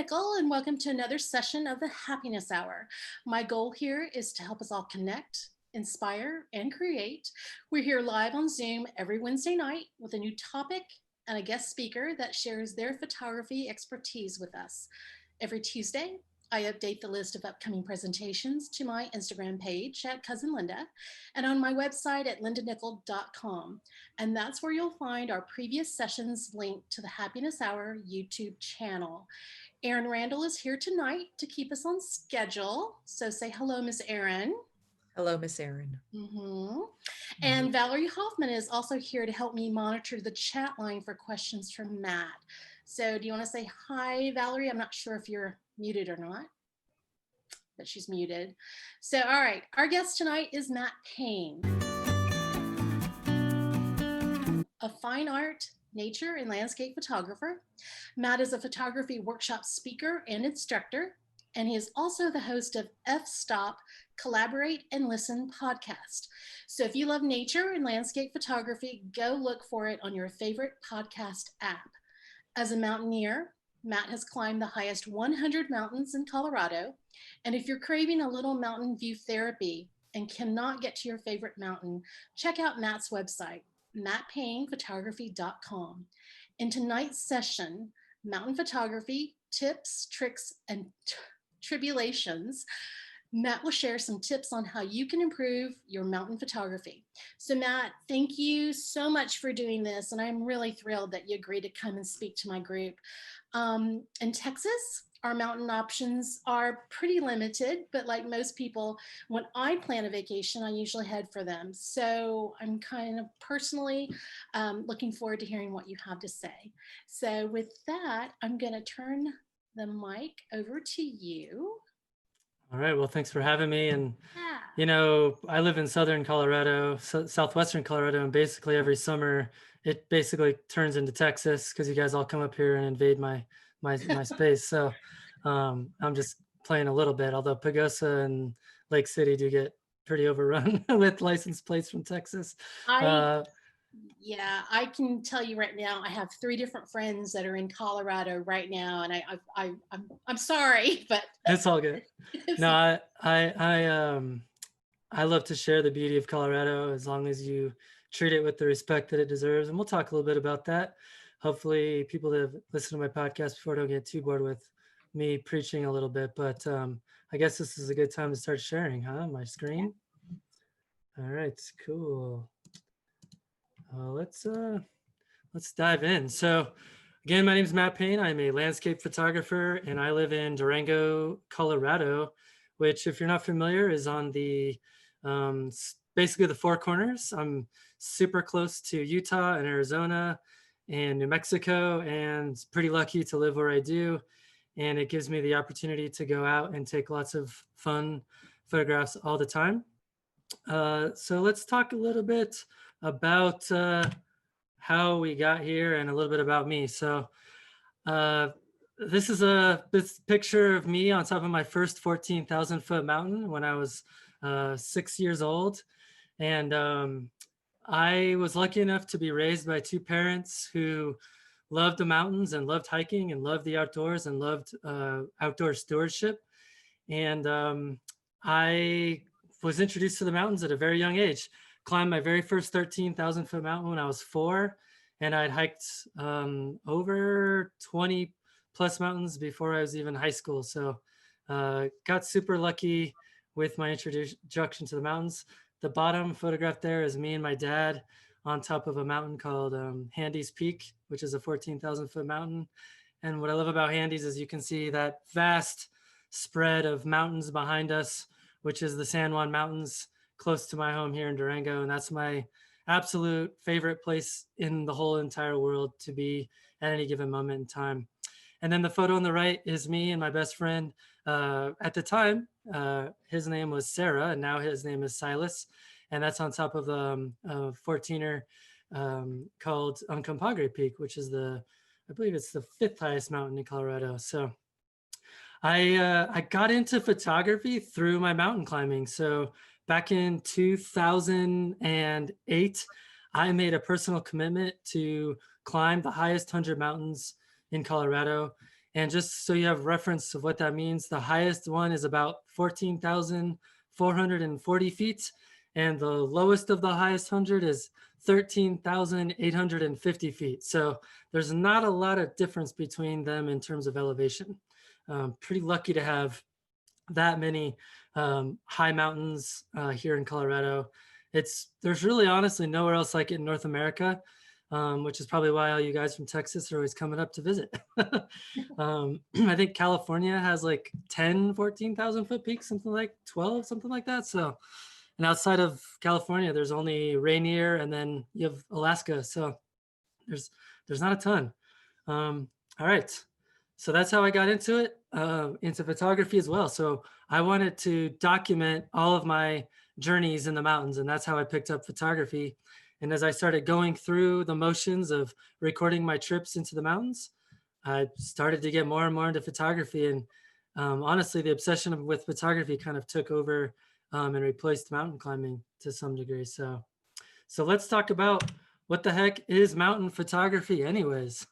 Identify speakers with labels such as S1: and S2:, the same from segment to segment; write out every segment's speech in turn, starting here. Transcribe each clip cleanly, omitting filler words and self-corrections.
S1: Nickell, and welcome to another session of the Happiness Hour. My goal here is to help us all connect, inspire, and create. We're here live on Zoom every Wednesday night with a new topic and a guest speaker that shares their photography expertise with us. Every Tuesday, I update the list of upcoming presentations to my Instagram page at Cousin Linda and on my website at lindanickell.com. And that's where you'll find our previous sessions linked to the Happiness Hour YouTube channel. Erin Randall is here tonight to keep us on schedule. So say hello, Miss Erin.
S2: Hello, Miss Erin.
S1: And Valerie Hoffman is also here to help me monitor the chat line for questions from Matt. So do you want to say hi, Valerie? I'm not sure if you're muted or not, but she's muted. So, all right, our guest tonight is Matt Payne, a fine art, nature, and landscape photographer. Matt is a photography workshop speaker and instructor, and he is also the host of F-Stop Collaborate and Listen podcast. So if you love nature and landscape photography, go look for it on your favorite podcast app. As a mountaineer, Matt has climbed the highest 100 mountains in Colorado. And if you're craving a little mountain view therapy and cannot get to your favorite mountain, check out Matt's website, mattpaynephotography.com. In tonight's session, mountain photography, tips, tricks, and tribulations, Matt will share some tips on how you can improve your mountain photography. So Matt, thank you so much for doing this. And I'm really thrilled that you agreed to come and speak to my group. In Texas, our mountain options are pretty limited, but like most people, when I plan a vacation, I usually head for them. So I'm kind of personally looking forward to hearing what you have to say. So with that, I'm going to turn the mic over to you.
S3: All right. Well, thanks for having me. And, you know, I live in Southern Colorado, Southwestern Colorado, and basically every summer it basically turns into Texas because you guys all come up here and invade my space. So I'm just playing a little bit, although Pagosa and Lake City do get pretty overrun with license plates from Texas.
S1: Yeah, I can tell you right now, I have 3 different friends that are in Colorado right now, and I'm sorry, but
S3: it's all good. No, I love to share the beauty of Colorado as long as you treat it with the respect that it deserves, and we'll talk a little bit about that. Hopefully, people that have listened to my podcast before don't get too bored with me preaching a little bit, but I guess this is a good time to start sharing, huh? My screen. All right, cool. Let's dive in. So again, my name is Matt Payne. I'm a landscape photographer and I live in Durango, Colorado, which if you're not familiar is on the basically the Four Corners. I'm super close to Utah and Arizona and New Mexico and pretty lucky to live where I do. And it gives me the opportunity to go out and take lots of fun photographs all the time. So let's talk a little bit about how we got here and a little bit about me. So this is this picture of me on top of my first 14,000 foot mountain when I was 6 years old. And I was lucky enough to be raised by 2 parents who loved the mountains and loved hiking and loved the outdoors and loved outdoor stewardship. And I was introduced to the mountains at a very young age. Climbed my very first 13,000 foot mountain when I was 4, and I'd hiked over 20 plus mountains before I was even high school. So got super lucky with my introduction to the mountains. The bottom photograph there is me and my dad on top of a mountain called Handy's Peak, which is a 14,000 foot mountain. And what I love about Handy's is you can see that vast spread of mountains behind us, which is the San Juan Mountains, close to my home here in Durango. And that's my absolute favorite place in the whole entire world to be at any given moment in time. And then the photo on the right is me and my best friend. At the time, his name was Sarah, and now his name is Silas. And that's on top of a 14er called Uncompahgre Peak, which is I believe it's the 5th highest mountain in Colorado. So I got into photography through my mountain climbing. So back in 2008, I made a personal commitment to climb the highest 100 mountains in Colorado. And just so you have reference of what that means, the highest one is about 14,440 feet. And the lowest of the highest 100 is 13,850 feet. So there's not a lot of difference between them in terms of elevation. Pretty lucky to have that many high mountains here in Colorado. There's really honestly nowhere else like it in North America, which is probably why all you guys from Texas are always coming up to visit. I think California has like 10, 14,000 foot peaks, something like 12, something like that. So, and outside of California, there's only Rainier, and then you have Alaska. So there's not a ton. All right. So that's how I got into photography as well. So I wanted to document all of my journeys in the mountains, and that's how I picked up photography. And as I started going through the motions of recording my trips into the mountains, I started to get more and more into photography. And honestly, the obsession with photography kind of took over and replaced mountain climbing to some degree. So let's talk about what the heck is mountain photography anyways.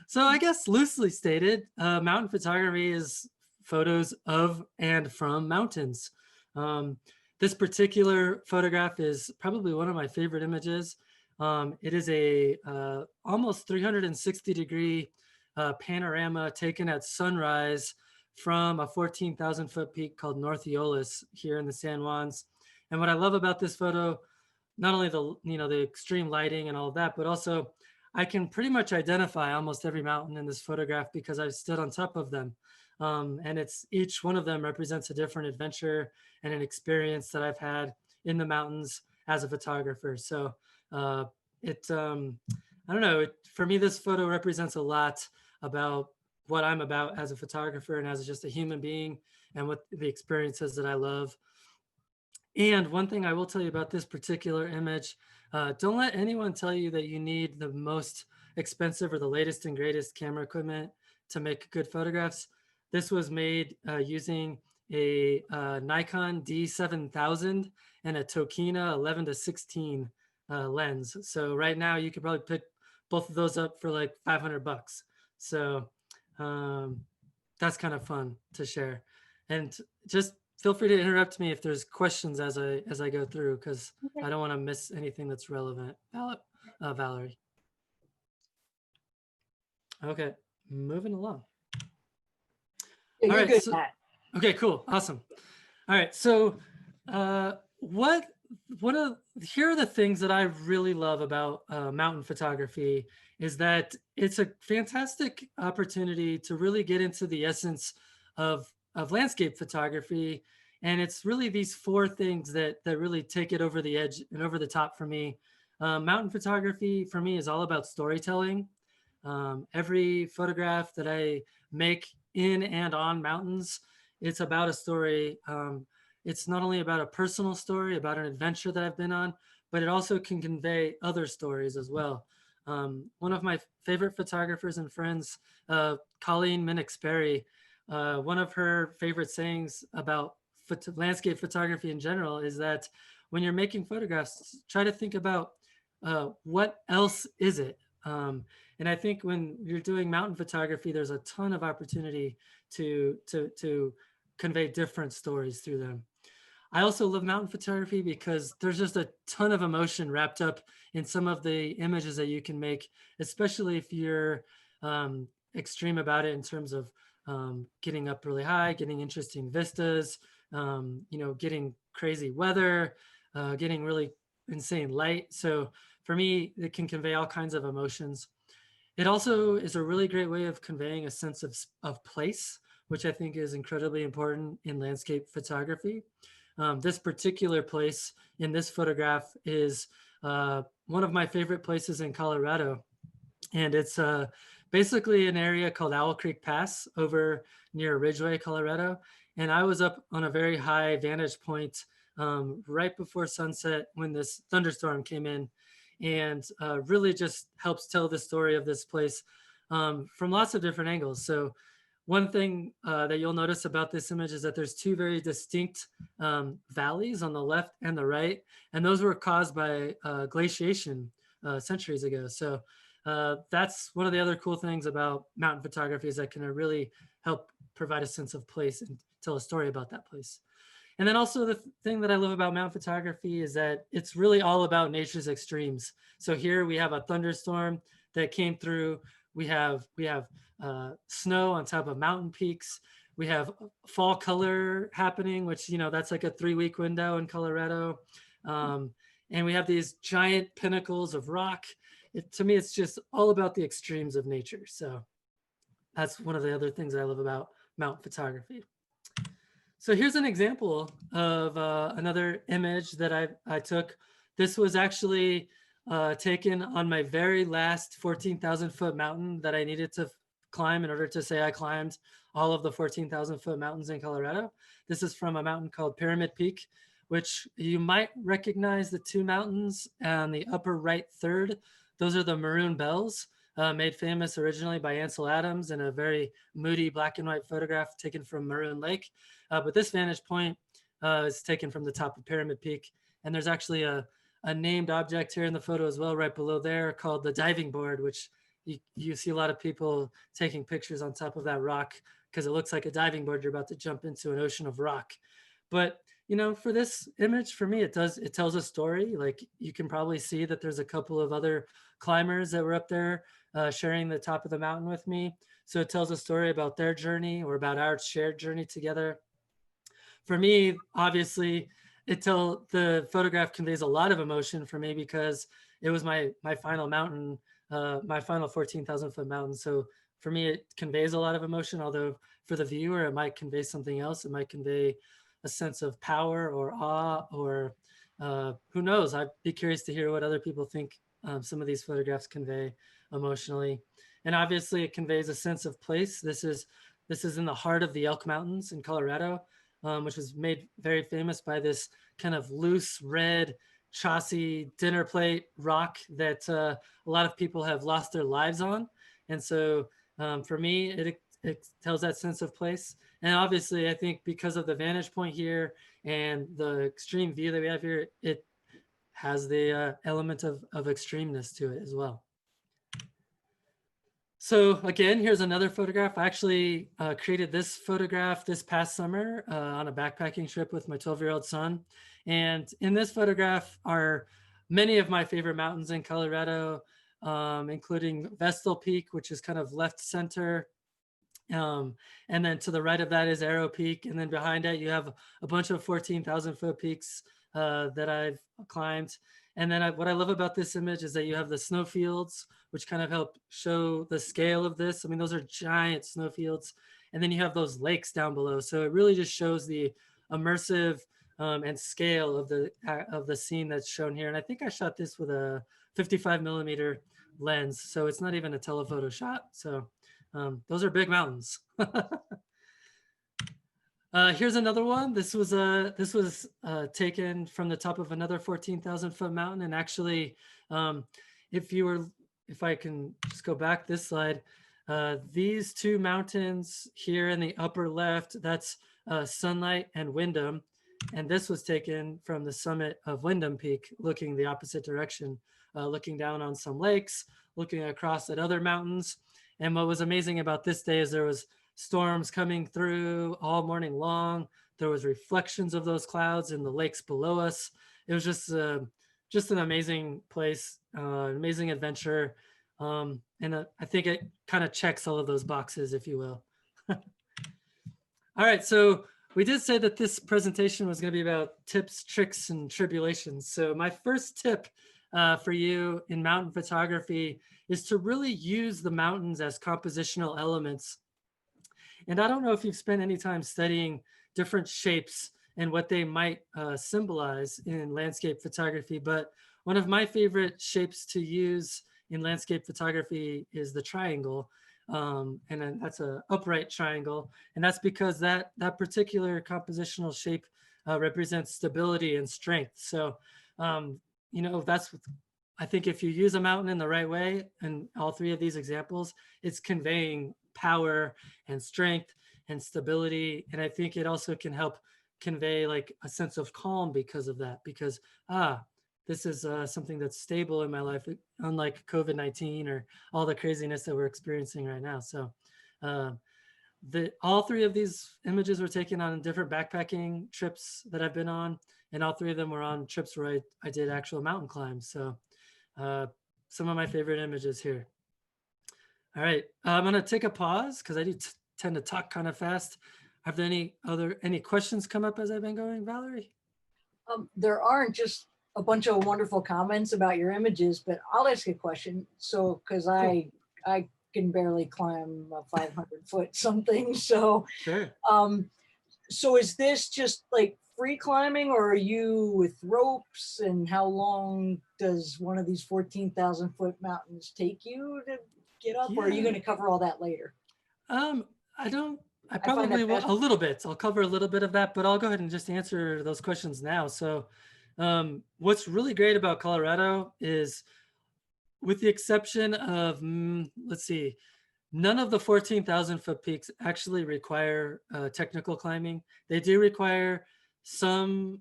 S3: So I guess loosely stated, mountain photography is photos of and from mountains. This particular photograph is probably one of my favorite images. It is a almost 360-degree panorama taken at sunrise from a 14,000 foot peak called North Eolis here in the San Juans. And what I love about this photo, not only the extreme lighting and all of that, but also I can pretty much identify almost every mountain in this photograph because I've stood on top of them. And each one of them represents a different adventure and an experience that I've had in the mountains as a photographer. So I don't know, for me, this photo represents a lot about what I'm about as a photographer and as just a human being and what the experiences that I love. And one thing I will tell you about this particular image, don't let anyone tell you that you need the most expensive or the latest and greatest camera equipment to make good photographs. This was made using a Nikon D7000 and a Tokina 11-16 lens. So right now you could probably pick both of those up for like $500. So that's kind of fun to share. And just feel free to interrupt me if there's questions as I go through, because I don't want to miss anything that's relevant. Valerie. Okay, moving along.
S4: Yeah,
S3: All
S4: you're
S3: right.
S4: good,
S3: So,
S4: Pat.
S3: okay, cool, awesome. All right, so here are the things that I really love about mountain photography is that it's a fantastic opportunity to really get into the essence of landscape photography. And it's really these four things that really take it over the edge and over the top for me. Mountain photography for me is all about storytelling. Every photograph that I make in and on mountains, it's about a story. It's not only about a personal story, about an adventure that I've been on, but it also can convey other stories as well. One of my favorite photographers and friends, Colleen Minix-Berry, one of her favorite sayings about landscape photography in general is that when you're making photographs, try to think about what else is it? And I think when you're doing mountain photography, there's a ton of opportunity to convey different stories through them. I also love mountain photography because there's just a ton of emotion wrapped up in some of the images that you can make, especially if you're extreme about it in terms of getting up really high, getting interesting vistas, getting crazy weather, getting really insane light. So for me, it can convey all kinds of emotions. It also is a really great way of conveying a sense of place, which I think is incredibly important in landscape photography. This particular place in this photograph is one of my favorite places in Colorado. And it's basically an area called Owl Creek Pass over near Ridgway, Colorado. And I was up on a very high vantage point right before sunset when this thunderstorm came in, and really just helps tell the story of this place from lots of different angles. So one thing that you'll notice about this image is that there's two very distinct valleys on the left and the right, and those were caused by glaciation centuries ago. So That's one of the other cool things about mountain photography is that can really help provide a sense of place and tell a story about that place. And then also the thing that I love about mountain photography is that it's really all about nature's extremes. So here we have a thunderstorm that came through. We have snow on top of mountain peaks. We have fall color happening, which, you know, that's like a 3-week window in Colorado. And we have these giant pinnacles of rock. To me, it's just all about the extremes of nature. So that's one of the other things I love about mountain photography. So here's an example of another image that I took. This was actually taken on my very last 14,000 foot mountain that I needed to climb in order to say I climbed all of the 14,000 foot mountains in Colorado. This is from a mountain called Pyramid Peak, which you might recognize the two mountains on the upper right third. Those are the Maroon Bells, made famous originally by Ansel Adams in a very moody black and white photograph taken from Maroon Lake. But this vantage point is taken from the top of Pyramid Peak. And there's actually a named object here in the photo as well, right below there, called the diving board, which you see a lot of people taking pictures on top of that rock because it looks like a diving board. You're about to jump into an ocean of rock. But, you know, for this image, for me, it tells a story. Like, you can probably see that there's a couple of other climbers that were up there sharing the top of the mountain with me. So it tells a story about their journey or about our shared journey together. For me, obviously, the photograph conveys a lot of emotion for me because it was my final mountain, my final 14,000 foot mountain. So for me, it conveys a lot of emotion, although for the viewer, it might convey something else. It might convey a sense of power or awe, or who knows? I'd be curious to hear what other people think some of these photographs convey emotionally. And obviously it conveys a sense of place. This is in the heart of the Elk Mountains in Colorado, which was made very famous by this kind of loose red chossy dinner plate rock that a lot of people have lost their lives on. And so for me, it tells that sense of place. And obviously, I think because of the vantage point here and the extreme view that we have here, it has the element of extremeness to it as well. So again, here's another photograph. I actually created this photograph this past summer on a backpacking trip with my 12-year-old son. And in this photograph are many of my favorite mountains in Colorado, including Vestal Peak, which is kind of left center. And then to the right of that is Arrow Peak. And then behind it, you have a bunch of 14,000 foot peaks that I've climbed. And then what I love about this image is that you have the snowfields, which kind of help show the scale of this. I mean, those are giant snowfields. And then you have those lakes down below. So it really just shows the immersive and scale of the scene that's shown here. And I think I shot this with a 55 millimeter lens. So it's not even a telephoto shot. So those are big mountains. Here's another one. This was taken from the top of another 14,000 foot mountain. And actually, if I can just go back this slide, these two mountains here in the upper left, that's Sunlight and Windham. And this was taken from the summit of Windham Peak, looking the opposite direction, looking down on some lakes, looking across at other mountains. And what was amazing about this day is there was storms coming through all morning long. There was reflections of those clouds in the lakes below us. It was just an amazing place, amazing adventure. And I think it kind of checks all of those boxes, if you will. All right, so we did say that this presentation was going to be about tips, tricks, and tribulations. So my first tip for you in mountain photography is to really use the mountains as compositional elements. And I don't know if you've spent any time studying different shapes and what they might symbolize in landscape photography, but one of my favorite shapes to use in landscape photography is the triangle. And then that's an upright triangle. And that's because that particular compositional shape represents stability and strength. So, you know, I think if you use a mountain in the right way, and all three of these examples, it's conveying power and strength and stability. And I think it also can help convey like a sense of calm because of that, because this is something that's stable in my life, unlike COVID-19 or all the craziness that we're experiencing right now. So uh, all three of these images were taken on different backpacking trips that I've been on, and all three of them were on trips where I did actual mountain climbs. So some of my favorite images here. All right, I'm gonna take a pause because I do tend to talk kind of fast. Have there any questions come up as I've been going, Valerie?
S4: There aren't just a bunch of wonderful comments about your images, but I'll ask a question. So, because I can barely climb a 500-foot something. So,
S3: Sure.
S4: so is this just like free climbing, or are you with ropes? And how long does one of these 14,000-foot mountains take you to get up? Or are you going to cover all that later?
S3: I probably will
S4: fascinating.
S3: a little bit. I'll cover a little bit of that, but I'll go ahead and just answer those questions now. So what's really great about Colorado is, with the exception of, let's see, none of the 14,000-foot peaks actually require technical climbing. They do require some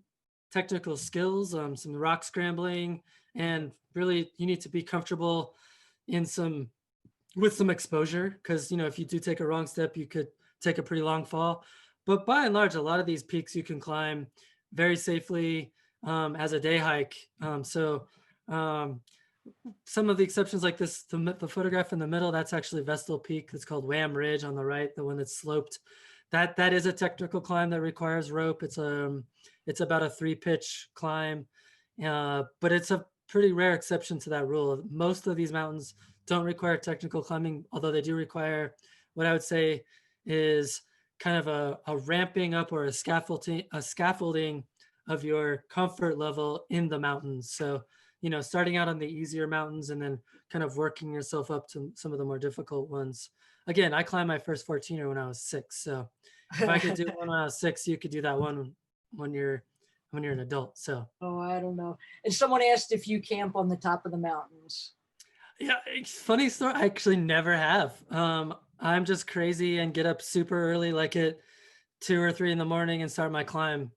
S3: technical skills, some rock scrambling, and really you need to be comfortable with some exposure, because if you do take a wrong step, you could take a pretty long fall. But by and large, a lot of these peaks you can climb very safely as a day hike. Some of the exceptions, like this, the photograph in the middle, that's actually Vestal Peak. It's called Wham Ridge on the right, the one that's sloped. That is a technical climb that requires rope. It's about a 3-pitch climb, but it's a pretty rare exception to that rule. Most of these mountains don't require technical climbing, although they do require what I would say is kind of a ramping up or a scaffolding of your comfort level in the mountains. So, starting out on the easier mountains and then kind of working yourself up to some of the more difficult ones. Again, I climbed my first 14er when I was 6. So if I could do one when I was 6, you could do that one when you're an adult. So.
S4: Oh, I don't know. And someone asked if you camp on the top of the mountains.
S3: Yeah, funny story. I actually never have. I'm just crazy and get up super early, like at 2 or 3 in the morning, and start my climb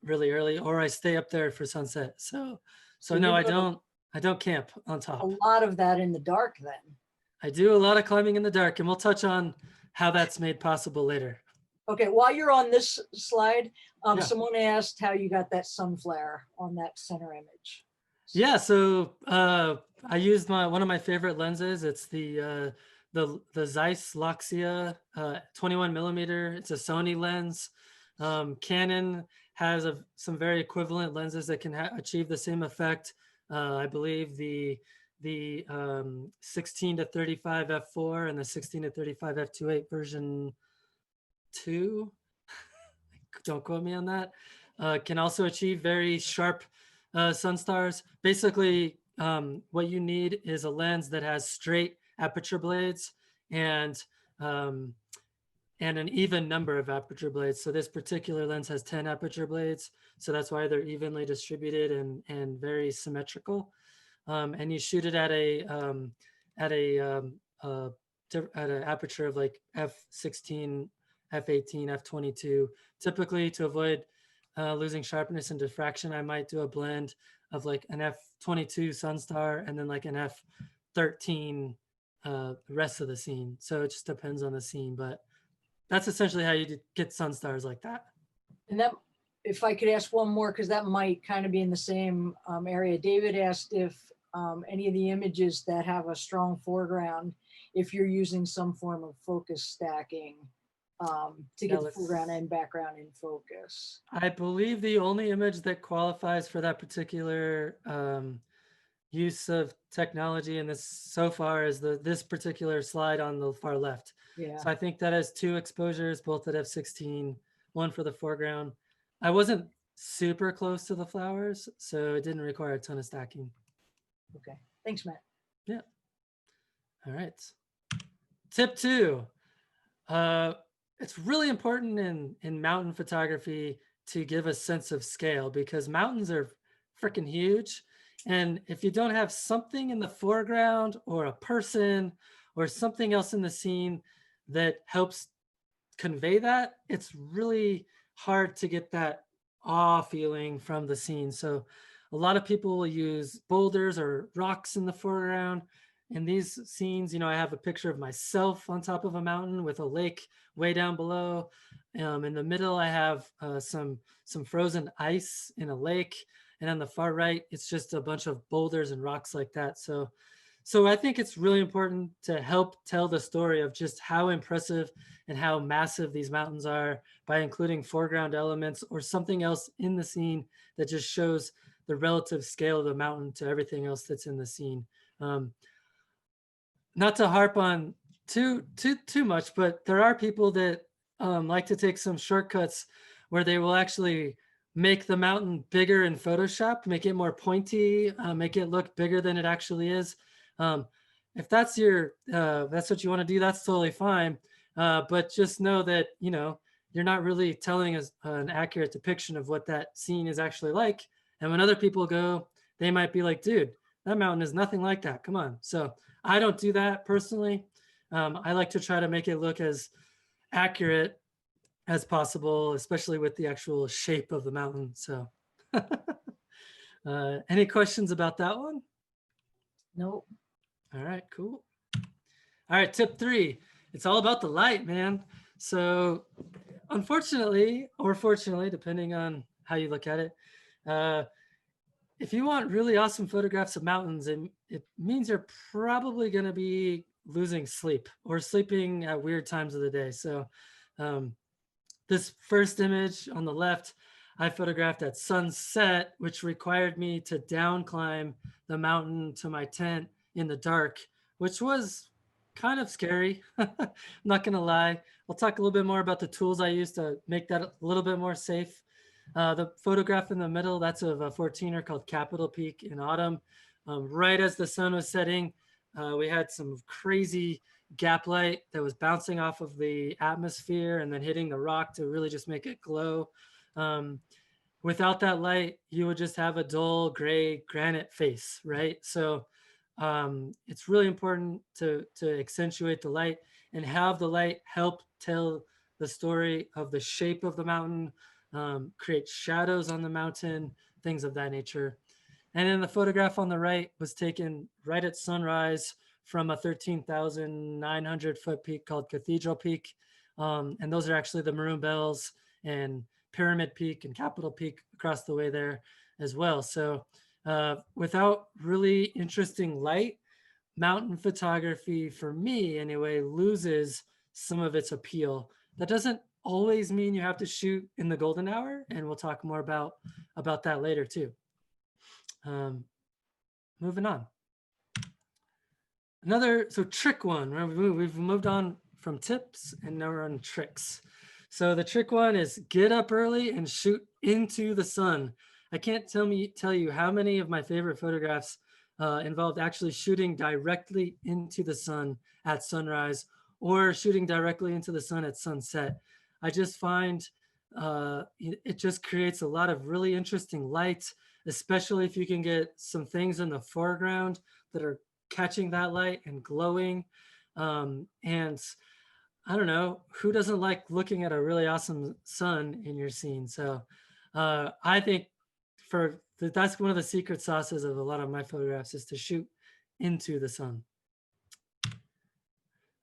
S3: really early, or I stay up there for sunset. So no, I don't camp on top.
S4: A lot of that in the dark then.
S3: I do a lot of climbing in the dark, and we'll touch on how that's made possible later.
S4: Okay, while you're on this slide,
S3: Yeah.
S4: Someone asked how you got that sun flare on that center image.
S3: Yeah, so I used one of my favorite lenses. It's the Zeiss Loxia 21 millimeter. It's a Sony lens. Canon has some very equivalent lenses that can achieve the same effect. I believe the 16 to 35 f4 and the 16 to 35 f2.8 version 2. Don't quote me on that. Can also achieve very sharp sun stars. Basically, what you need is a lens that has straight aperture blades and an even number of aperture blades. So this particular lens has 10 aperture blades. So that's why they're evenly distributed and very symmetrical. And you shoot it at an aperture of like f16, f18, f22. Typically, to avoid losing sharpness and diffraction, I might do a blend of like an f22 sunstar and then like an f13 the rest of the scene. So it just depends on the scene, but that's essentially how you get sun stars like that.
S4: And that, if I could ask one more, because that might kind of be in the same area. David asked if any of the images that have a strong foreground, if you're using some form of focus stacking to get the foreground and background in focus.
S3: I believe the only image that qualifies for that particular use of technology in this so far is this particular slide on the far left.
S4: Yeah.
S3: So I think that has 2 exposures, both at f16, one for the foreground. I wasn't super close to the flowers, so it didn't require a ton of stacking.
S4: Okay, thanks, Matt.
S3: Yeah. All right. Tip 2. It's really important in mountain photography to give a sense of scale, because mountains are freaking huge. And if you don't have something in the foreground or a person or something else in the scene that helps convey that, it's really hard to get that awe feeling from the scene. So a lot of people will use boulders or rocks in the foreground. In these scenes, I have a picture of myself on top of a mountain with a lake way down below. In the middle, I have some frozen ice in a lake. And on the far right, it's just a bunch of boulders and rocks like that. So I think it's really important to help tell the story of just how impressive and how massive these mountains are by including foreground elements or something else in the scene that just shows the relative scale of the mountain to everything else that's in the scene. Not to harp on too much, but there are people that like to take some shortcuts where they will actually make the mountain bigger in Photoshop, make it more pointy, make it look bigger than it actually is. If that's that's what you want to do, that's totally fine. But just know that, you're not really telling us an accurate depiction of what that scene is actually like. And when other people go, they might be like, dude, that mountain is nothing like that. Come on. So I don't do that personally. I like to try to make it look as accurate as possible, especially with the actual shape of the mountain. So any questions about that one?
S4: Nope.
S3: All right, cool. All right, tip 3. It's all about the light, man. So unfortunately, or fortunately, depending on how you look at it, if you want really awesome photographs of mountains, it means you're probably going to be losing sleep or sleeping at weird times of the day. So this first image on the left, I photographed at sunset, which required me to down climb the mountain to my tent in the dark, which was kind of scary. I'm not going to lie. I'll talk a little bit more about the tools I used to make that a little bit more safe. The photograph in the middle, that's of a 14er called Capitol Peak in autumn. Right as the sun was setting, we had some crazy gap light that was bouncing off of the atmosphere and then hitting the rock to really just make it glow. Without that light, you would just have a dull gray granite face, right? So it's really important to accentuate the light and have the light help tell the story of the shape of the mountain, create shadows on the mountain, things of that nature. And then the photograph on the right was taken right at sunrise from a 13,900 foot peak called Cathedral Peak. And those are actually the Maroon Bells and Pyramid Peak and Capitol Peak across the way there as well. So without really interesting light, mountain photography, for me anyway, loses some of its appeal. That doesn't always mean you have to shoot in the golden hour, and we'll talk more about that later too. Moving on. So trick one, we've moved on from tips and now we're on tricks. So the trick one is get up early and shoot into the sun. I can't tell you how many of my favorite photographs involved actually shooting directly into the sun at sunrise or shooting directly into the sun at sunset. I just find it just creates a lot of really interesting light, especially if you can get some things in the foreground that are catching that light and glowing. And I don't know, who doesn't like looking at a really awesome sun in your scene? So I think that's one of the secret sauces of a lot of my photographs is to shoot into the sun.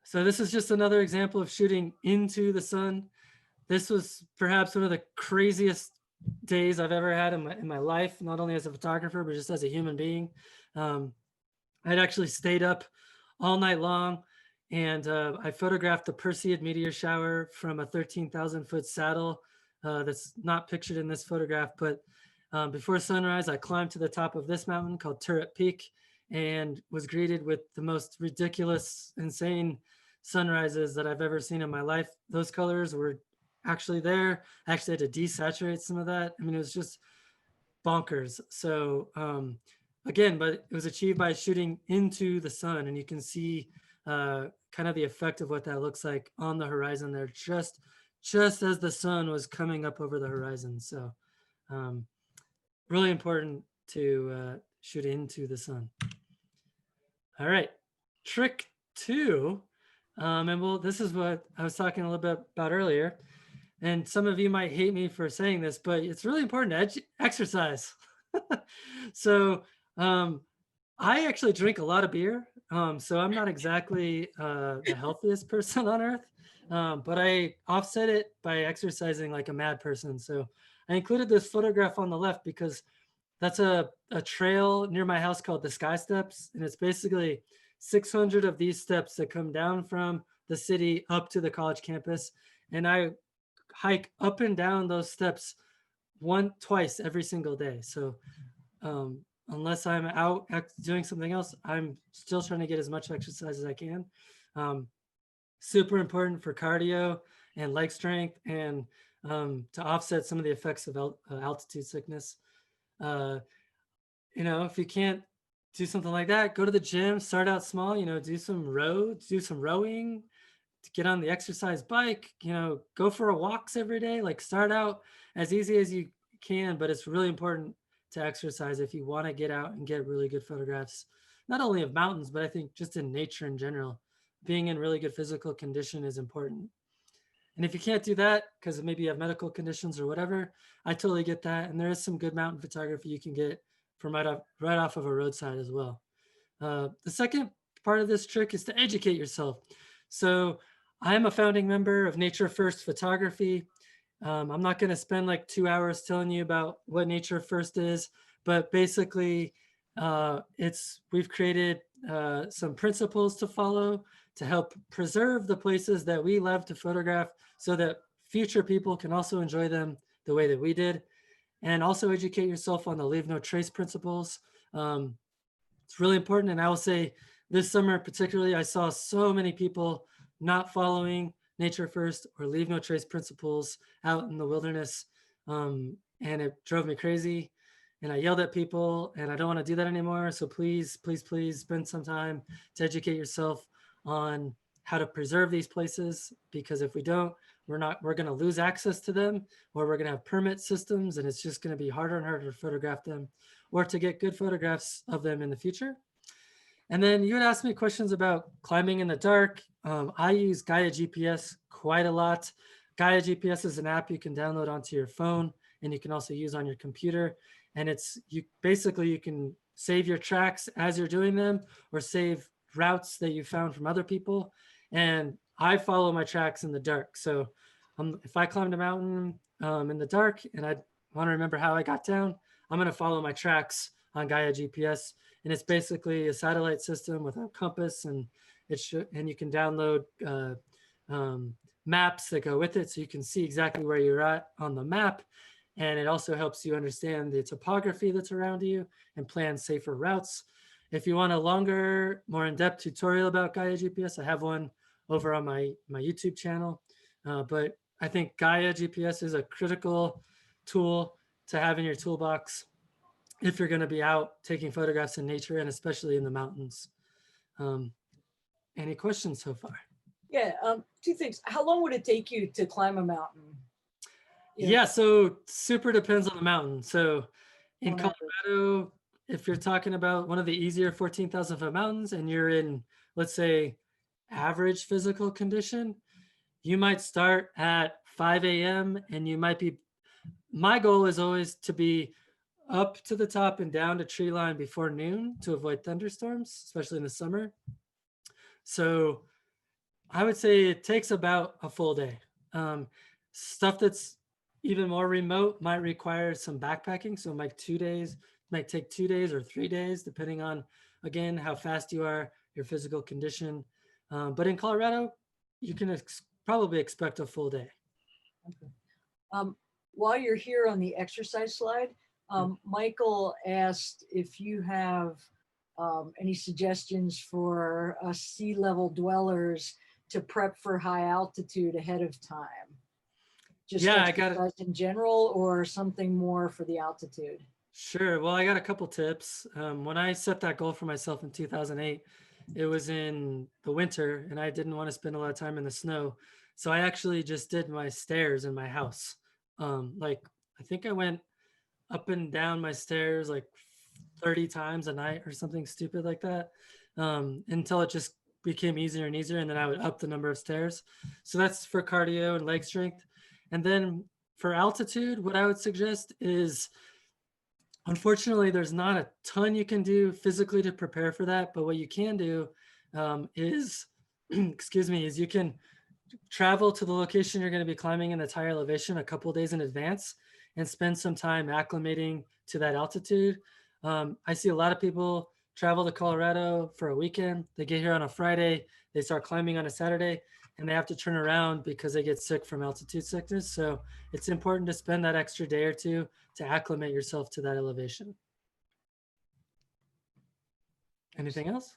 S3: So this is just another example of shooting into the sun. This was perhaps one of the craziest days I've ever had in my life, not only as a photographer, but just as a human being. I'd actually stayed up all night long and I photographed the Perseid meteor shower from a 13,000 foot saddle that's not pictured in this photograph, but before sunrise, I climbed to the top of this mountain called Turret Peak and was greeted with the most ridiculous, insane sunrises that I've ever seen in my life. Those colors were actually there. I actually had to desaturate some of that. I mean, it was just bonkers. So again, but it was achieved by shooting into the sun, and you can see kind of the effect of what that looks like on the horizon there, just as the sun was coming up over the horizon. So really important to shoot into the sun. All right, trick 2. And this is what I was talking a little bit about earlier. And some of you might hate me for saying this, but it's really important to exercise. So I actually drink a lot of beer. So I'm not exactly the healthiest person on earth, but I offset it by exercising like a mad person. So I included this photograph on the left because that's a trail near my house called the Sky Steps. And it's basically 600 of these steps that come down from the city up to the college campus. And I hike up and down those steps twice every single day. So unless I'm out doing something else, I'm still trying to get as much exercise as I can. Super important for cardio and leg strength, and to offset some of the effects of altitude sickness. If you can't do something like that, go to the gym, start out small, do some rowing, to get on the exercise bike, go for walks every day. Like, start out as easy as you can, but it's really important to exercise if you want to get out and get really good photographs, not only of mountains, but I think just in nature in general. Being in really good physical condition is important. And if you can't do that because maybe you have medical conditions or whatever, I totally get that. And there is some good mountain photography you can get from right off of a roadside as well. The second part of this trick is to educate yourself. So I am a founding member of Nature First Photography. I'm not going to spend like 2 hours telling you about what Nature First is, but basically we've created some principles to follow to help preserve the places that we love to photograph so that future people can also enjoy them the way that we did. And also educate yourself on the leave no trace principles. It's really important. And I will say this summer particularly, I saw so many people not following Nature First or leave no trace principles out in the wilderness. And it drove me crazy. And I yelled at people, and I don't want to do that anymore. So please, please, please spend some time to educate yourself on how to preserve these places, because if we don't, we're going to lose access to them, or we're going to have permit systems, and it's just going to be harder and harder to photograph them or to get good photographs of them in the future. And then you had asked me questions about climbing in the dark. I use Gaia GPS quite a lot. Gaia GPS is an app you can download onto your phone, and you can also use on your computer. And you can save your tracks as you're doing them, or save routes that you found from other people. And I follow my tracks in the dark. So if I climbed a mountain in the dark and I want to remember how I got down, I'm going to follow my tracks on Gaia GPS. And it's basically a satellite system with a compass, and you can download maps that go with it, so you can see exactly where you're at on the map. And it also helps you understand the topography that's around you and plan safer routes. If you want a longer, more in-depth tutorial about Gaia GPS, I have one over on my YouTube channel. But I think Gaia GPS is a critical tool to have in your toolbox if you're going to be out taking photographs in nature, and especially in the mountains. Any questions so far?
S4: Yeah, two things. How long would it take you to climb a mountain?
S3: Yeah, so super depends on the mountain. So in
S4: On average.
S3: Colorado, if you're talking about one of the easier 14,000 foot mountains and you're in, let's say, average physical condition, you might start at 5 a.m. and my goal is always to be up to the top and down to tree line before noon to avoid thunderstorms, especially in the summer. So I would say it takes about a full day. Stuff that's even more remote might require some backpacking. So it might take 2 days or 3 days, depending on, again, how fast you are, your physical condition. But in Colorado, you can probably expect a full day.
S4: Okay. While you're here on the exercise slide, Michael asked if you have any suggestions for sea level dwellers to prep for high altitude ahead of time. Just exercise in general, or something more for the altitude?
S3: Sure. Well, I got a couple tips. When I set that goal for myself in 2008, it was in the winter and I didn't want to spend a lot of time in the snow. So I actually just did my stairs in my house. I think I went up and down my stairs like 30 times a night or something stupid like that, until it just became easier and easier. And then I would up the number of stairs. So that's for cardio and leg strength. And then for altitude, what I would suggest is Unfortunately, there's not a ton you can do physically to prepare for that, but what you can do is, excuse me, is you can travel to the location you're going to be climbing in the higher elevation a couple days in advance and spend some time acclimating to that altitude. I see a lot of people travel to Colorado for a weekend. They get here on a Friday, they start climbing on a Saturday, and they have to turn around because they get sick from altitude sickness. So it's important to spend that extra day or two to acclimate yourself to that elevation. Anything else?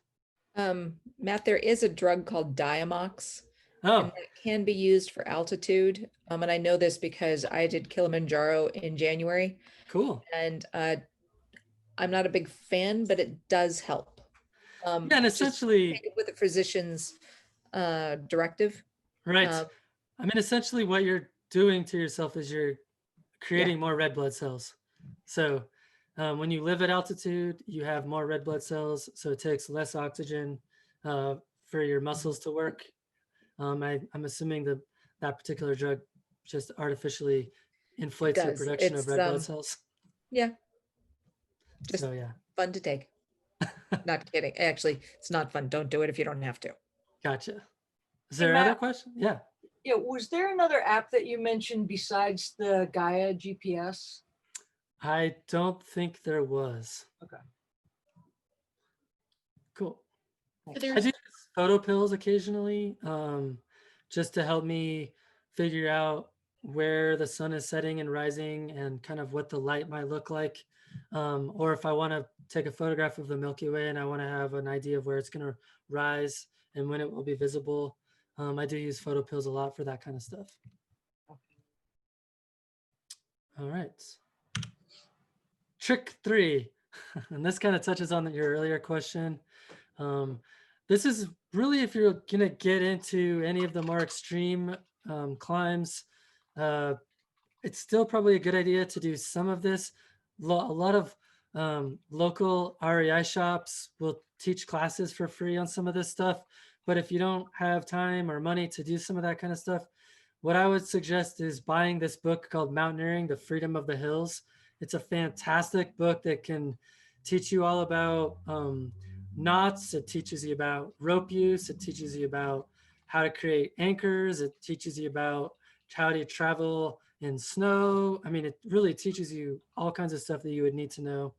S2: Matt, there is a drug called Diamox, and
S3: Oh,
S2: that can be used for altitude. And I know this because I did Kilimanjaro in January,
S3: cool.
S2: and I'm not a big fan, but it does help.
S3: Yeah, and
S2: Just
S3: essentially,
S2: take it with a physician's directive.
S3: right.
S2: Um,
S3: I mean, essentially what you're doing to yourself is you're
S2: yeah,
S3: creating more red blood cells. So when you live at altitude, you have more red blood cells. So it takes less oxygen for your muscles to work. I'm assuming that particular drug just artificially
S2: it
S3: inflates your
S2: does.
S3: production of
S2: It's
S3: red blood cells.
S2: yeah, just
S3: So yeah,
S2: fun to take. Not kidding. Actually, it's not fun. Don't do it if you don't have to.
S3: gotcha. Is
S4: Hey,
S3: there another
S4: Matt,
S3: question? Yeah.
S4: yeah, was there another app that you mentioned besides the Gaia GPS?
S3: I don't think there was.
S4: Okay.
S3: Cool. I do
S1: There's
S3: use photo pills occasionally, just to help me figure out where the sun is setting and rising and kind of what the light might look like. Or if I want to take a photograph of the Milky Way and I want to have an idea of where it's going to rise and when it will be visible, I do use photo pills a lot for that kind of stuff. All right. Trick 3, and this kind of touches on your earlier question. This is really if you're gonna get into any of the more extreme climbs, it's still probably a good idea to do some of this. A lot of local REI shops will teach classes for free on some of this stuff. But if you don't have time or money to do some of that kind of stuff, what I would suggest is buying this book called Mountaineering, The Freedom of the Hills. It's a fantastic book that can teach you all about knots. It teaches you about rope use. It teaches you about how to create anchors. It teaches you about how to travel in snow. I mean, it really teaches you all kinds of stuff that you would need to know.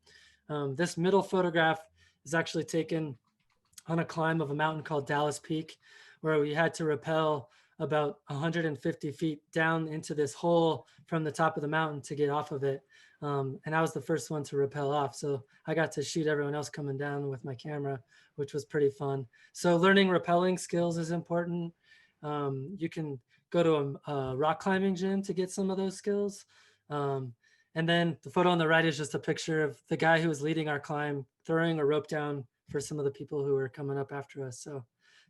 S3: This middle photograph is actually taken on a climb of a mountain called Dallas Peak, where we had to rappel about 150 feet down into this hole from the top of the mountain to get off of it. And I was the first one to rappel off. So I got to shoot everyone else coming down with my camera, which was pretty fun. So learning rappelling skills is important. You can go to a rock climbing gym to get some of those skills. And then the photo on the right is just a picture of the guy who was leading our climb, throwing a rope down for some of the people who were coming up after us. So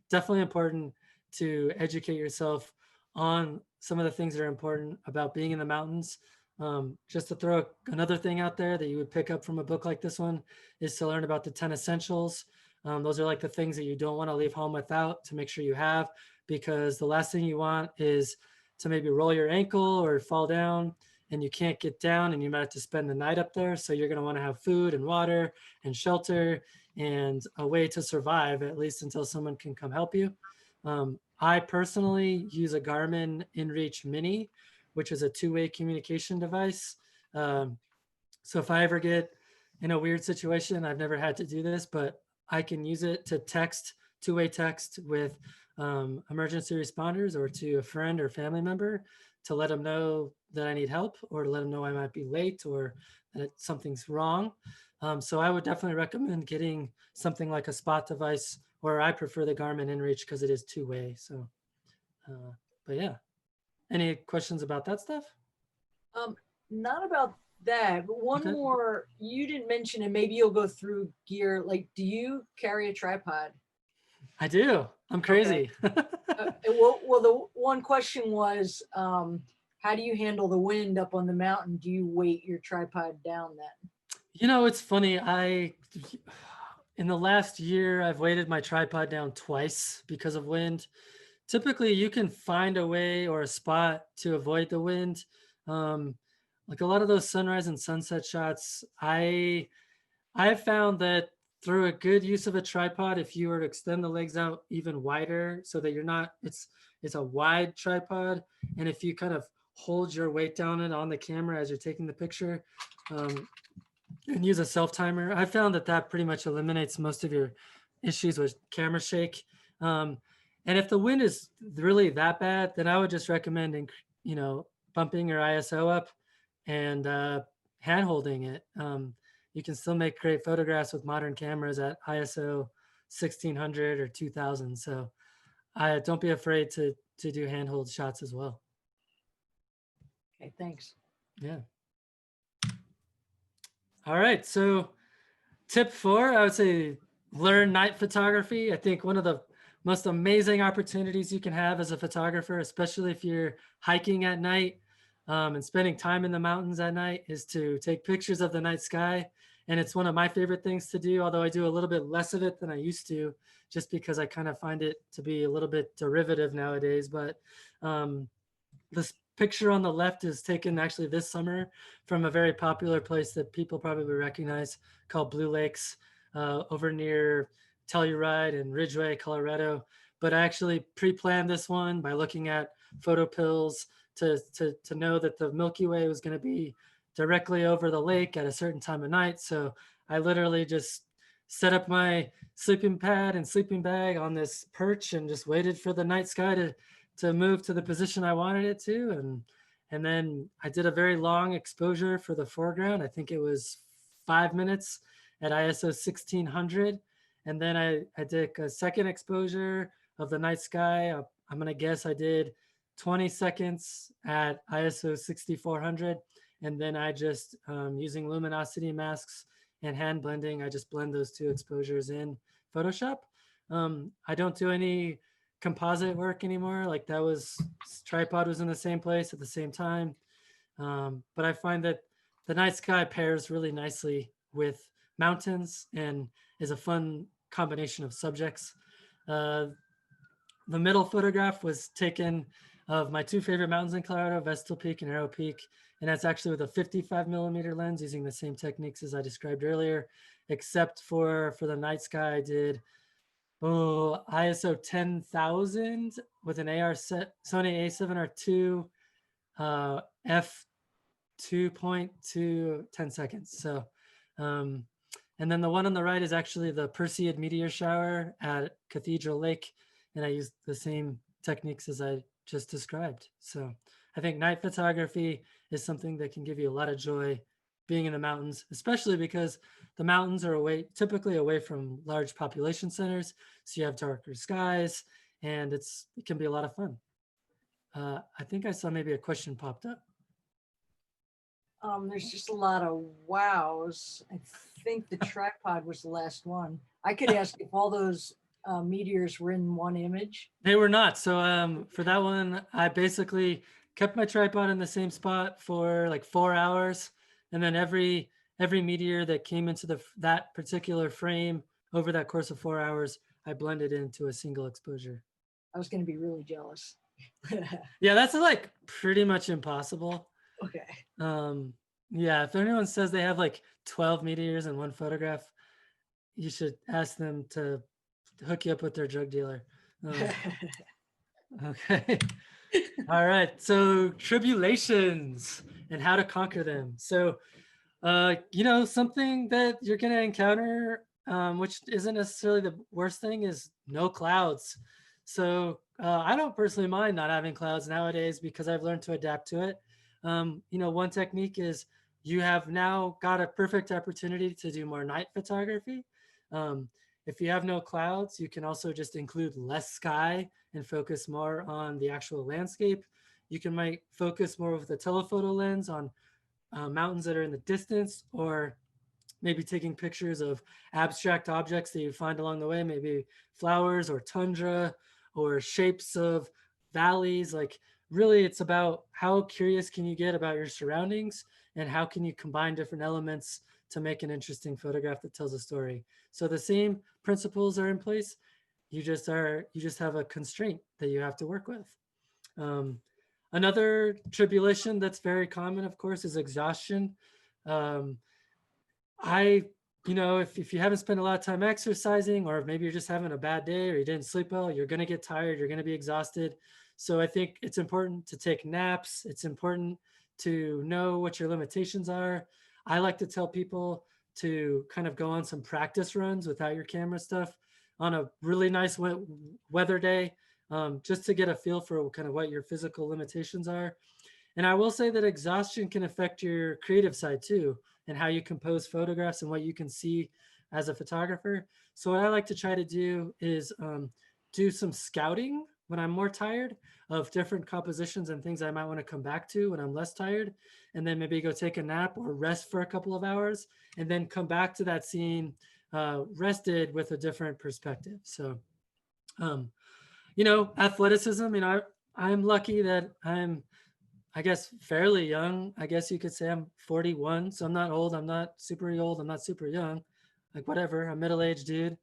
S3: definitely important to educate yourself on some of the things that are important about being in the mountains. Just to throw another thing out there that you would pick up from a book like this one is to learn about the 10 essentials. Those are like the things that you don't want to leave home without to make sure you have, because the last thing you want is to maybe roll your ankle or fall down and you can't get down and you might have to spend the night up there. So you're going to want to have food and water and shelter and a way to survive, at least until someone can come help you. I personally use a Garmin InReach Mini, which is a two-way communication device. So if I ever get in a weird situation, I've never had to do this, but I can use it to text, two-way text with emergency responders or to a friend or family member to let them know that I need help or to let them know I might be late or that something's wrong. So I would definitely recommend getting something like a spot device, or I prefer the Garmin InReach because it is two-way. So, but yeah. Any questions about that stuff?
S4: Not about that, but one
S3: Okay.
S4: more. You didn't mention, and maybe you'll go through gear. Like, do you carry a tripod?
S3: I do. I'm crazy.
S4: Well, the one question was, how do you handle the wind up on the mountain? Do you weight your tripod down then?
S3: You know, it's funny. In the last year, I've weighted my tripod down twice because of wind. Typically, you can find a way or a spot to avoid the wind. like a lot of those sunrise and sunset shots, I've found that through a good use of a tripod, if you were to extend the legs out even wider so that you're not, it's a wide tripod, and if you kind of hold your weight down it on the camera as you're taking the picture, and use a self timer, I found that that pretty much eliminates most of your issues with camera shake. And if the wind is really that bad, then I would just recommend, bumping your ISO up and hand holding it. You can still make great photographs with modern cameras at ISO 1600 or 2000. So don't be afraid to do handhold shots as well.
S4: Okay, thanks.
S3: Yeah. All right. So tip 4, I would say learn night photography. I think one of the most amazing opportunities you can have as a photographer, especially if you're hiking at night and spending time in the mountains at night, is to take pictures of the night sky. And it's one of my favorite things to do, although I do a little bit less of it than I used to, just because I kind of find it to be a little bit derivative nowadays. But this picture on the left is taken actually this summer from a very popular place that people probably recognize called Blue Lakes over near Telluride and Ridgway, Colorado. But I actually pre-planned this one by looking at photo pills to know that the Milky Way was going to be directly over the lake at a certain time of night. So I literally just set up my sleeping pad and sleeping bag on this perch and just waited for the night sky to move to the position I wanted it to. And then I did a very long exposure for the foreground. I think it was 5 minutes at ISO 1600. And then I did a second exposure of the night sky. I'm going to guess I did 20 seconds at ISO 6400. And then I just, using luminosity masks and hand blending, I just blend those 2 exposures in Photoshop. I don't do any composite work anymore. Like tripod was in the same place at the same time. But I find that the night sky pairs really nicely with mountains and is a fun combination of subjects. The middle photograph was taken of my 2 favorite mountains in Colorado, Vestal Peak and Arrow Peak. And that's actually with a 55mm lens using the same techniques as I described earlier, except for the night sky, I did ISO 10,000 with an Sony A7R II f 2.2 10 seconds. So, and then the one on the right is actually the Perseid meteor shower at Cathedral Lake. And I used the same techniques as I just described. So I think night photography is something that can give you a lot of joy being in the mountains, especially because the mountains are typically away from large population centers. So you have darker skies and it can be a lot of fun. I think I saw maybe a question popped up.
S4: There's just a lot of wows. I think the tripod was the last one. I could ask if all those meteors were in one image.
S3: They were not. So for that one, I basically kept my tripod in the same spot for like 4 hours. And then every meteor that came into that particular frame over that course of 4 hours, I blended into a single exposure.
S4: I was going to be really jealous.
S3: Yeah, that's like pretty much impossible.
S4: Okay.
S3: Yeah, if anyone says they have like 12 meteors in one photograph, you should ask them to hook you up with their drug dealer. Okay. All right. So tribulations and how to conquer them. So, something that you're going to encounter, which isn't necessarily the worst thing, is no clouds. So I don't personally mind not having clouds nowadays because I've learned to adapt to it. One technique is you have now got a perfect opportunity to do more night photography. If you have no clouds, you can also just include less sky and focus more on the actual landscape. You might focus more with a telephoto lens on mountains that are in the distance, or maybe taking pictures of abstract objects that you find along the way, maybe flowers or tundra or shapes of valleys. Like really, it's about how curious can you get about your surroundings and how can you combine different elements to make an interesting photograph that tells a story. So the same principles are in place. You just have a constraint that you have to work with. Another tribulation that's very common, of course, is exhaustion. Um, if you haven't spent a lot of time exercising, or maybe you're just having a bad day or you didn't sleep well, you're going to get tired, you're going to be exhausted. So I think it's important to take naps. It's important to know what your limitations are. I like to tell people to kind of go on some practice runs without your camera stuff on a really nice weather day, just to get a feel for kind of what your physical limitations are. And I will say that exhaustion can affect your creative side too, and how you compose photographs and what you can see as a photographer. So what I like to try to do is do some scouting when I'm more tired of different compositions and things I might want to come back to when I'm less tired, and then maybe go take a nap or rest for a couple of hours, and then come back to that scene rested with a different perspective. So, athleticism, I'm lucky that I guess fairly young. I guess you could say I'm 41, so I'm not old. I'm not super old. I'm not super young. Like whatever, I'm a middle-aged dude.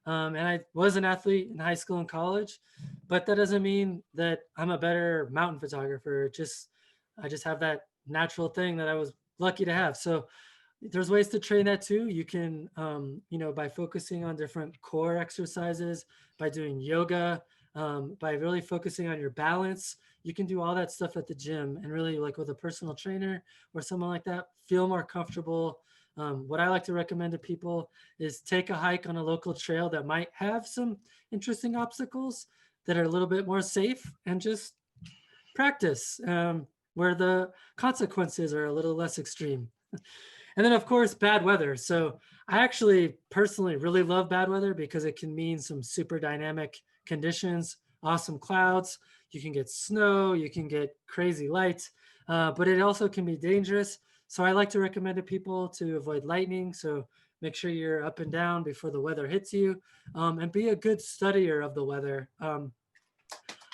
S3: And I was an athlete in high school and college, but that doesn't mean that I'm a better mountain photographer. I just have that natural thing that I was lucky to have. So there's ways to train that too. You can, by focusing on different core exercises, by doing yoga, by really focusing on your balance. You can do all that stuff at the gym, and really, like with a personal trainer or someone like that, feel more comfortable. What I like to recommend to people is take a hike on a local trail that might have some interesting obstacles that are a little bit more safe, and just practice where the consequences are a little less extreme. And then, of course, bad weather. So I actually personally really love bad weather because it can mean some super dynamic conditions, awesome clouds. You can get snow, you can get crazy light, but it also can be dangerous. So I like to recommend to people to avoid lightning. So make sure you're up and down before the weather hits you, and be a good studier of the weather.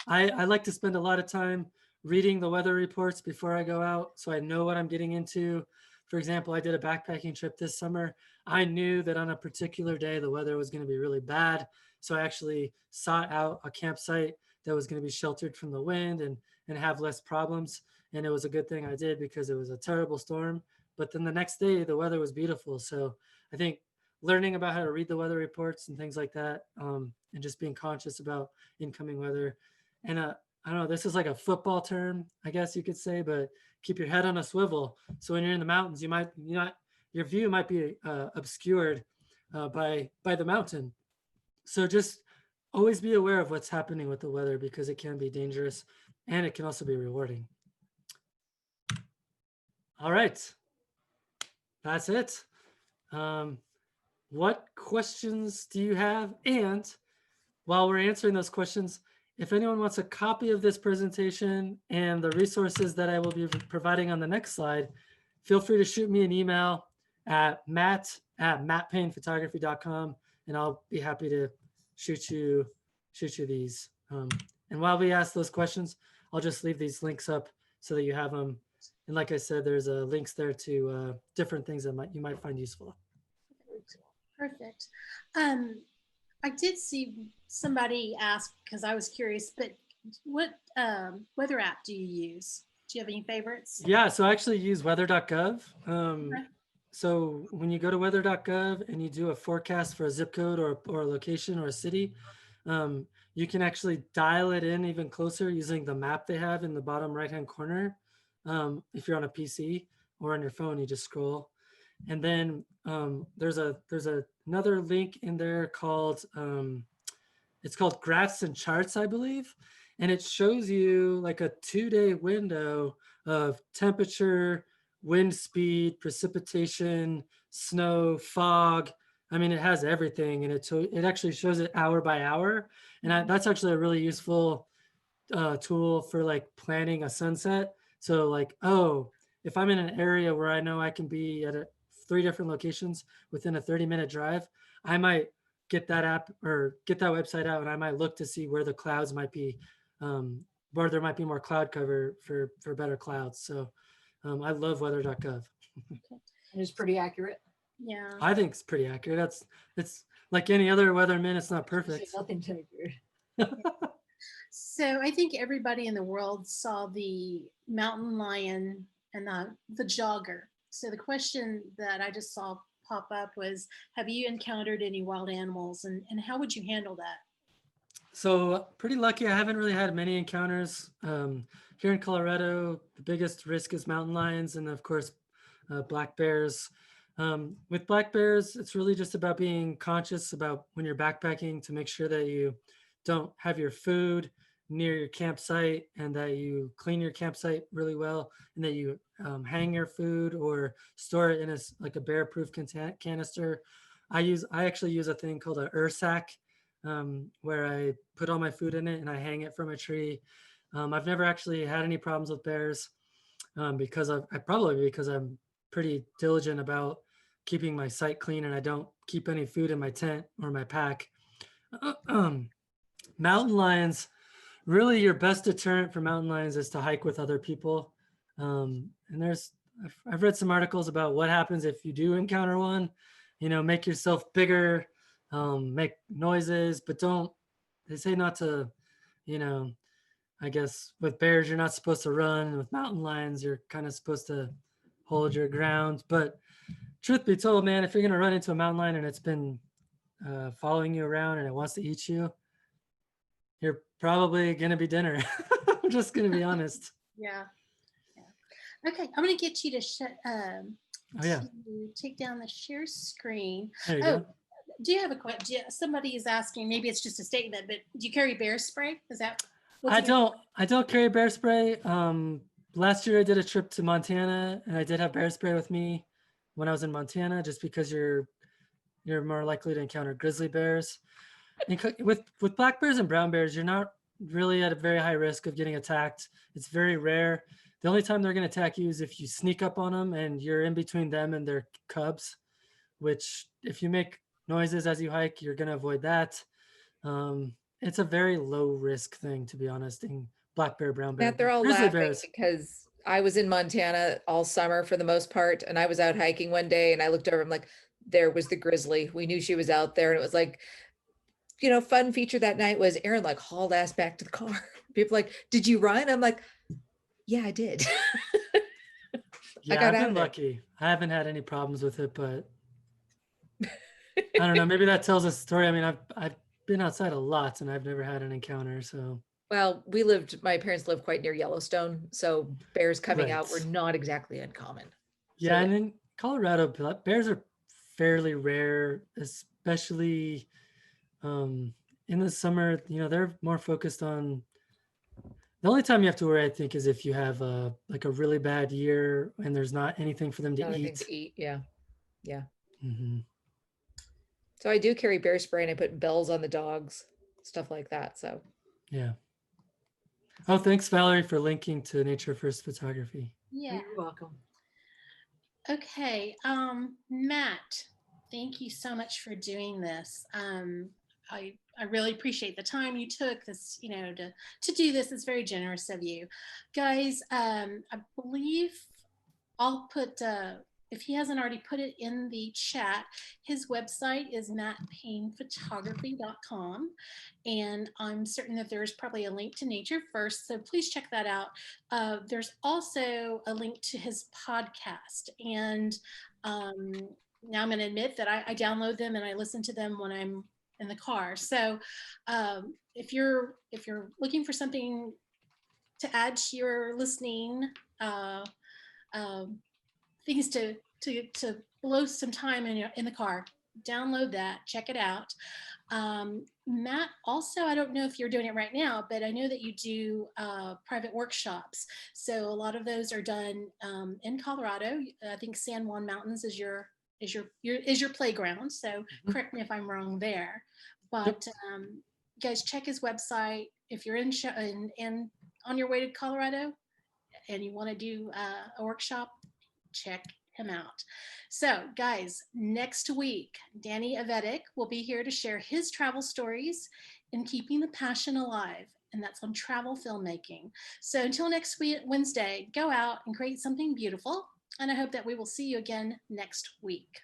S3: I like to spend a lot of time reading the weather reports before I go out, so I know what I'm getting into. For example, I did a backpacking trip this summer. I knew that on a particular day the weather was going to be really bad, so I actually sought out a campsite that was going to be sheltered from the wind and have less problems. And it was a good thing I did, because it was a terrible storm. But then the next day the weather was beautiful. So I think learning about how to read the weather reports and things like that, and just being conscious about incoming weather. And I don't know, this is like a football term, I guess you could say, but keep your head on a swivel. So when you're in the mountains, your view might be obscured by the mountain. So just always be aware of what's happening with the weather, because it can be dangerous and it can also be rewarding. All right, that's it. What questions do you have? And while we're answering those questions, if anyone wants a copy of this presentation and the resources that I will be providing on the next slide, feel free to shoot me an email at matt@mattpaynephotography.com, and I'll be happy to shoot you these. And while we ask those questions, I'll just leave these links up so that you have them. And like I said, there's links there to different things that you might find useful.
S1: Perfect. I did see somebody ask, because I was curious, but what weather app do you use? Do you have any favorites?
S3: Yeah, so I actually use weather.gov.
S1: Okay.
S3: So when you go to weather.gov and you do a forecast for a zip code or a location or a city, you can actually dial it in even closer using the map they have in the bottom right-hand corner. If you're on a PC, or on your phone, you just scroll. And then there's another link in there called it's called Graphs and Charts, I believe, and it shows you like a 2-day window of temperature, wind speed, precipitation, snow, fog. I mean, it has everything, and it actually shows it hour by hour, and that's actually a really useful tool for like planning a sunset. So like, oh, if I'm in an area where I know I can be at 3 different locations within a 30-minute drive, I might get that app or get that website out, and I might look to see where the clouds might be, where there might be more cloud cover for better clouds. So I love weather.gov.
S4: It's pretty accurate.
S1: Yeah.
S3: I think it's pretty accurate. It's like any other weatherman, it's not perfect.
S4: Nothing's accurate.
S1: So I think everybody in the world saw the mountain lion and the jogger. So the question that I just saw pop up was, have you encountered any wild animals, and how would you handle that?
S3: So pretty lucky. I haven't really had many encounters. Here in Colorado, the biggest risk is mountain lions and of course, black bears. With black bears, it's really just about being conscious about when you're backpacking to make sure that you don't have your food near your campsite and that you clean your campsite really well and that you hang your food or store it in like a bear-proof canister. I actually use a thing called a ursack, where I put all my food in it and I hang it from a tree. I've never actually had any problems with bears, because because I'm pretty diligent about keeping my site clean and I don't keep any food in my tent or my pack. Mountain lions, really your best deterrent for mountain lions is to hike with other people. And I've read some articles about what happens if you do encounter one. Make yourself bigger, make noises, but they say not to, you know, I guess with bears, you're not supposed to run. With mountain lions, you're kind of supposed to hold your ground. But truth be told, man, if you're going to run into a mountain lion and it's been following you around and it wants to eat you, you're probably going to be dinner. I'm just going to be honest.
S1: Yeah. Okay, I'm going to get you to
S3: Oh, yeah.
S1: to take down the share screen.
S3: There you
S1: Oh,
S3: go.
S1: do you have a question? Somebody is asking, maybe it's just a statement, but do you carry bear spray? Is that?
S3: I don't carry bear spray. Last year I did a trip to Montana and I did have bear spray with me when I was in Montana, just because you're more likely to encounter grizzly bears. And with black bears and brown bears, you're not really at a very high risk of getting attacked. It's very rare. The only time they're going to attack you is if you sneak up on them and you're in between them and their cubs, which if you make noises as you hike, you're going to avoid that. It's a very low risk thing, to be honest, in black bear, brown bear,
S2: Matt, they're all
S3: grizzly
S2: laughing
S3: bears.
S2: because I was in Montana all summer for the most part, and I was out hiking one day and I looked over, I'm like, there was the grizzly. We knew she was out there, and it was like, fun feature that night was Aaron like hauled ass back to the car. People like, did you run? I'm like, yeah, I did.
S3: Yeah,
S2: got
S3: I've
S2: out
S3: been
S2: of it.
S3: lucky. I haven't had any problems with it, but I don't know. Maybe that tells a story. I mean, I've been outside a lot and I've never had an encounter. So
S2: Well, my parents lived quite near Yellowstone, so bears coming out were
S3: Right.
S2: not exactly uncommon.
S3: yeah,
S2: So,
S3: and in Colorado, bears are fairly rare, especially in the summer. They're more focused on. The only time you have to worry, I think, is if you have a really bad year and there's not anything for them to
S2: not a thing
S3: eat.
S2: to eat. Yeah. Yeah.
S3: hmm
S2: So I do carry bear spray and I put bells on the dogs, stuff like that. So
S3: Yeah. Oh, thanks, Valerie, for linking to Nature First Photography.
S1: Yeah.
S4: You're welcome.
S1: Okay, Matt, thank you so much for doing this. I really appreciate the time you took this, to do this. It's very generous of you, guys. I believe I'll put if he hasn't already put it in the chat, his website is mattpaynephotography.com. And I'm certain that there's probably a link to Nature First. So please check that out. There's also a link to his podcast. And now I'm going to admit that I download them and I listen to them when I'm in the car. So if you're looking for something to add to your listening, things to blow some time in the car, download that, check it out. Matt, also, I don't know if you're doing it right now, but I know that you do private workshops. So a lot of those are done in Colorado. I think San Juan Mountains is your playground. So correct me if I'm wrong there. But guys, check his website if you're in on your way to Colorado and you want to do a workshop. Check him out. So guys, next week, Danny Avetic will be here to share his travel stories in keeping the passion alive. And that's on travel filmmaking. So until next week, Wednesday, go out and create something beautiful. And I hope that we will see you again next week.